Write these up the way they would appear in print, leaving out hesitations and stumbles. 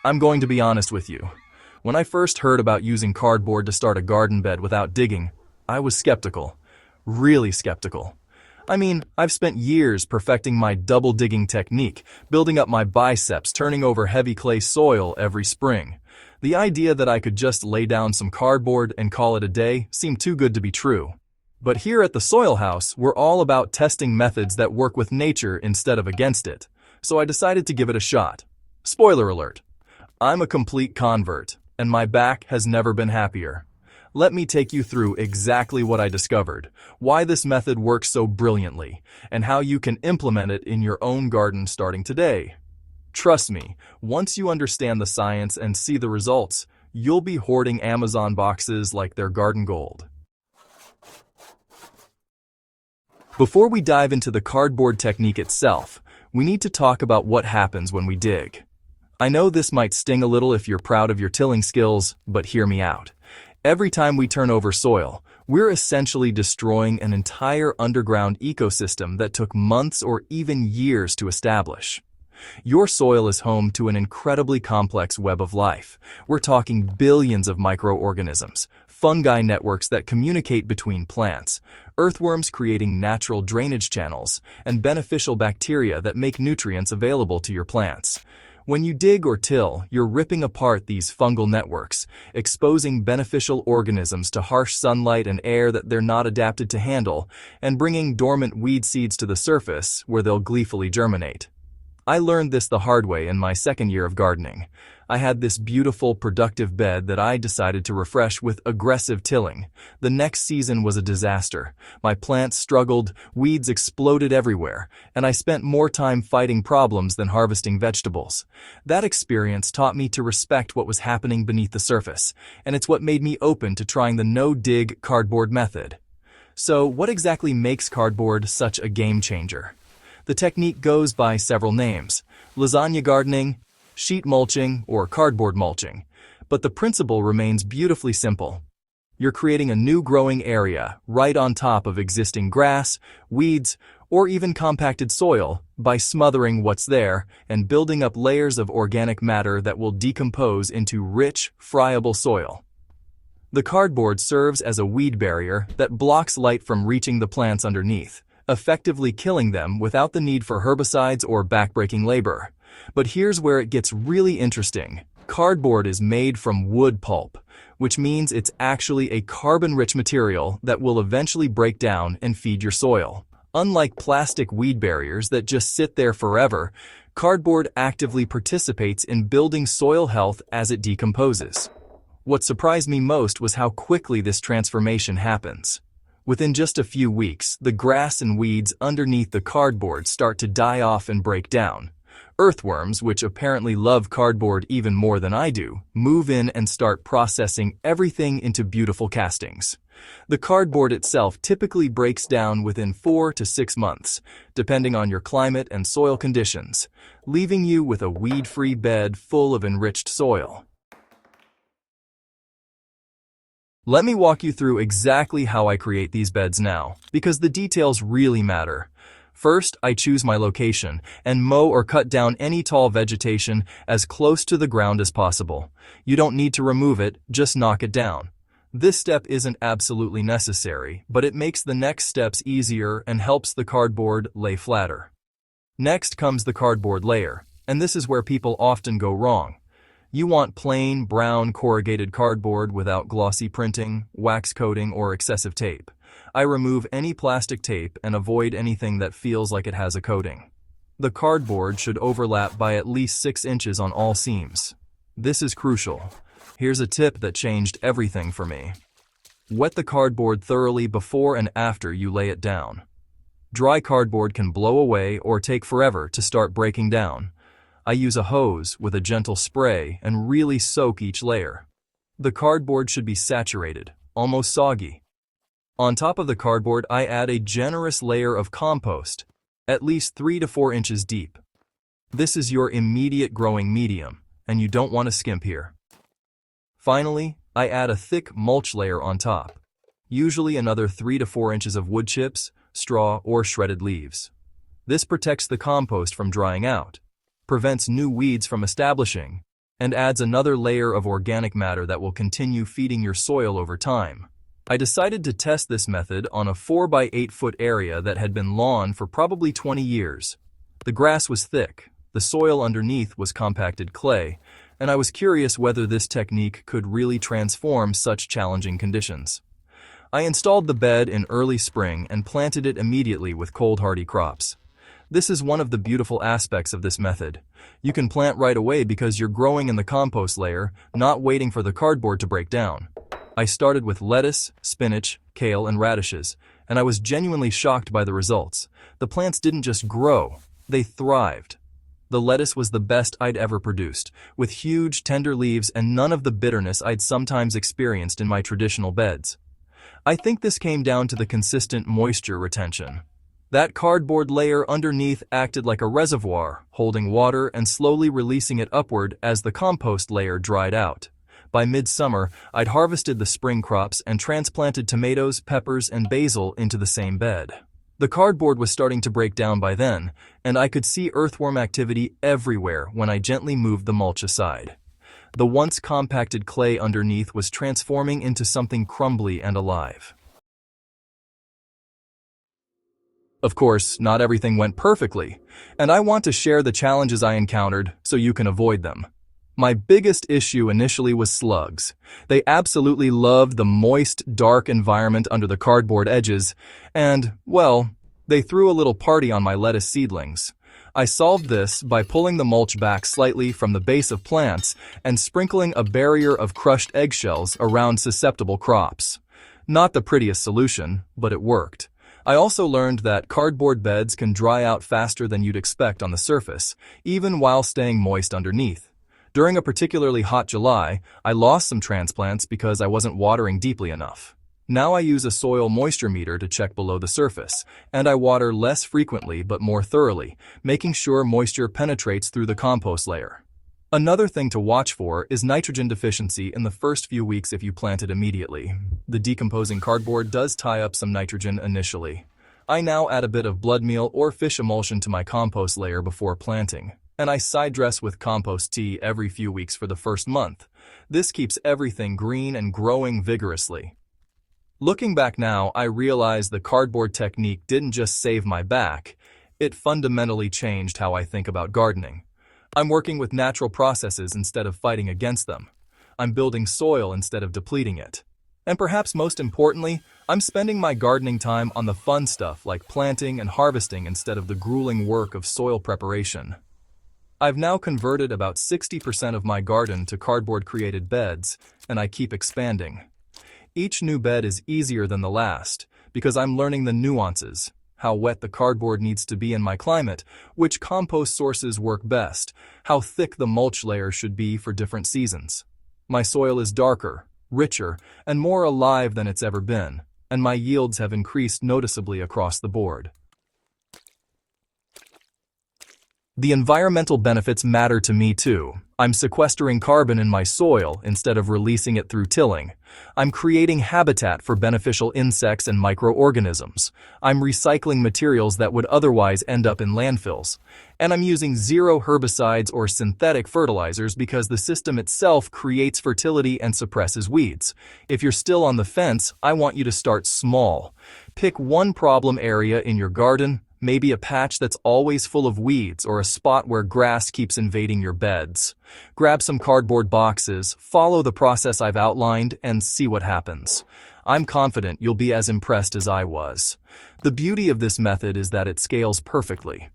I'm going to be honest with you. When I first heard about using cardboard to start a garden bed without digging, I was skeptical. Really skeptical. I mean, I've spent years perfecting my double digging technique, building up my biceps, turning over heavy clay soil every spring. The idea that I could just lay down some cardboard and call it a day seemed too good to be true. But here at the Soil House, we're all about testing methods that work with nature instead of against it. So I decided to give it a shot. Spoiler alert. I'm a complete convert, and my back has never been happier. Let me take you through exactly what I discovered, why this method works so brilliantly, and how you can implement it in your own garden starting today. Trust me, once you understand the science and see the results, you'll be hoarding Amazon boxes like they're garden gold. Before we dive into the cardboard technique itself, we need to talk about what happens when we dig. I know this might sting a little if you're proud of your tilling skills, but hear me out. Every time we turn over soil, we're essentially destroying an entire underground ecosystem that took months or even years to establish. Your soil is home to an incredibly complex web of life. We're talking billions of microorganisms, fungi networks that communicate between plants, earthworms creating natural drainage channels, and beneficial bacteria that make nutrients available to your plants. When you dig or till, you're ripping apart these fungal networks, exposing beneficial organisms to harsh sunlight and air that they're not adapted to handle, and bringing dormant weed seeds to the surface where they'll gleefully germinate. I learned this the hard way in my second year of gardening. I had this beautiful, productive bed that I decided to refresh with aggressive tilling. The next season was a disaster. My plants struggled, weeds exploded everywhere, and I spent more time fighting problems than harvesting vegetables. That experience taught me to respect what was happening beneath the surface, and it's what made me open to trying the no-dig cardboard method. So, what exactly makes cardboard such a game changer? The technique goes by several names: lasagna gardening, sheet mulching, or cardboard mulching. But the principle remains beautifully simple. You're creating a new growing area right on top of existing grass, weeds, or even compacted soil by smothering what's there and building up layers of organic matter that will decompose into rich, friable soil. The cardboard serves as a weed barrier that blocks light from reaching the plants underneath, effectively killing them without the need for herbicides or backbreaking labor. But here's where it gets really interesting. Cardboard is made from wood pulp, which means it's actually a carbon-rich material that will eventually break down and feed your soil. Unlike plastic weed barriers that just sit there forever, cardboard actively participates in building soil health as it decomposes. What surprised me most was how quickly this transformation happens. Within just a few weeks, the grass and weeds underneath the cardboard start to die off and break down. Earthworms, which apparently love cardboard even more than I do, move in and start processing everything into beautiful castings. The cardboard itself typically breaks down within 4 to 6 months, depending on your climate and soil conditions, leaving you with a weed-free bed full of enriched soil. Let me walk you through exactly how I create these beds now, because the details really matter. First, I choose my location and mow or cut down any tall vegetation as close to the ground as possible. You don't need to remove it, just knock it down. This step isn't absolutely necessary, but it makes the next steps easier and helps the cardboard lay flatter. Next comes the cardboard layer, and this is where people often go wrong. You want plain, brown, corrugated cardboard without glossy printing, wax coating, or excessive tape. I remove any plastic tape and avoid anything that feels like it has a coating. The cardboard should overlap by at least 6 inches on all seams. This is crucial. Here's a tip that changed everything for me. Wet the cardboard thoroughly before and after you lay it down. Dry cardboard can blow away or take forever to start breaking down. I use a hose with a gentle spray and really soak each layer. The cardboard should be saturated, almost soggy. On top of the cardboard, I add a generous layer of compost, at least 3 to 4 inches deep. This is your immediate growing medium, and you don't want to skimp here. Finally, I add a thick mulch layer on top, usually another 3 to 4 inches of wood chips, straw, or shredded leaves. This protects the compost from drying out, prevents new weeds from establishing, and adds another layer of organic matter that will continue feeding your soil over time. I decided to test this method on a 4 by 8 foot area that had been lawn for probably 20 years. The grass was thick, the soil underneath was compacted clay, and I was curious whether this technique could really transform such challenging conditions. I installed the bed in early spring and planted it immediately with cold-hardy crops. This is one of the beautiful aspects of this method. You can plant right away because you're growing in the compost layer, not waiting for the cardboard to break down. I started with lettuce, spinach, kale, and radishes, and I was genuinely shocked by the results. The plants didn't just grow, they thrived. The lettuce was the best I'd ever produced, with huge, tender leaves and none of the bitterness I'd sometimes experienced in my traditional beds. I think this came down to the consistent moisture retention. That cardboard layer underneath acted like a reservoir, holding water and slowly releasing it upward as the compost layer dried out. By midsummer, I'd harvested the spring crops and transplanted tomatoes, peppers, and basil into the same bed. The cardboard was starting to break down by then, and I could see earthworm activity everywhere when I gently moved the mulch aside. The once compacted clay underneath was transforming into something crumbly and alive. Of course, not everything went perfectly, and I want to share the challenges I encountered so you can avoid them. My biggest issue initially was slugs. They absolutely loved the moist, dark environment under the cardboard edges, and, well, they threw a little party on my lettuce seedlings. I solved this by pulling the mulch back slightly from the base of plants and sprinkling a barrier of crushed eggshells around susceptible crops. Not the prettiest solution, but it worked. I also learned that cardboard beds can dry out faster than you'd expect on the surface, even while staying moist underneath. During a particularly hot July, I lost some transplants because I wasn't watering deeply enough. Now I use a soil moisture meter to check below the surface, and I water less frequently but more thoroughly, making sure moisture penetrates through the compost layer. Another thing to watch for is nitrogen deficiency in the first few weeks if you plant it immediately. The decomposing cardboard does tie up some nitrogen initially. I now add a bit of blood meal or fish emulsion to my compost layer before planting, and I side dress with compost tea every few weeks for the first month. This keeps everything green and growing vigorously. Looking back now, I realize the cardboard technique didn't just save my back, it fundamentally changed how I think about gardening. I'm working with natural processes instead of fighting against them. I'm building soil instead of depleting it. And perhaps most importantly, I'm spending my gardening time on the fun stuff like planting and harvesting instead of the grueling work of soil preparation. I've now converted about 60% of my garden to cardboard-created beds, and I keep expanding. Each new bed is easier than the last because I'm learning the nuances, how wet the cardboard needs to be in my climate, which compost sources work best, how thick the mulch layer should be for different seasons. My soil is darker, richer, and more alive than it's ever been, and my yields have increased noticeably across the board. The environmental benefits matter to me too. I'm sequestering carbon in my soil instead of releasing it through tilling. I'm creating habitat for beneficial insects and microorganisms. I'm recycling materials that would otherwise end up in landfills. And I'm using zero herbicides or synthetic fertilizers because the system itself creates fertility and suppresses weeds. If you're still on the fence, I want you to start small. Pick one problem area in your garden, maybe a patch that's always full of weeds or a spot where grass keeps invading your beds. Grab some cardboard boxes, follow the process I've outlined, and see what happens. I'm confident you'll be as impressed as I was. The beauty of this method is that it scales perfectly.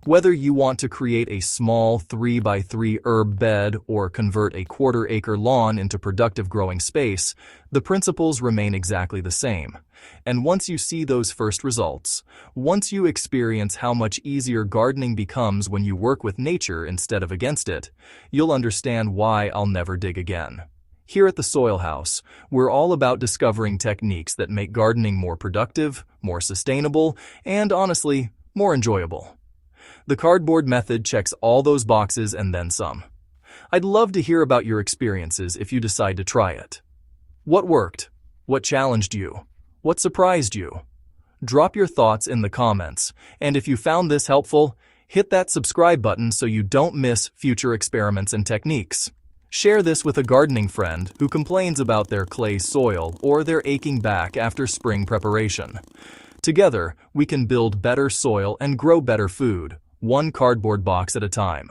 Whether you want to create a small 3x3 herb bed or convert a quarter-acre lawn into productive growing space, the principles remain exactly the same. And once you see those first results, once you experience how much easier gardening becomes when you work with nature instead of against it, you'll understand why I'll never dig again. Here at the Soil House, we're all about discovering techniques that make gardening more productive, more sustainable, and honestly, more enjoyable. The cardboard method checks all those boxes and then some. I'd love to hear about your experiences if you decide to try it. What worked? What challenged you? What surprised you? Drop your thoughts in the comments, and if you found this helpful, hit that subscribe button so you don't miss future experiments and techniques. Share this with a gardening friend who complains about their clay soil or their aching back after spring preparation. Together, we can build better soil and grow better food, one cardboard box at a time.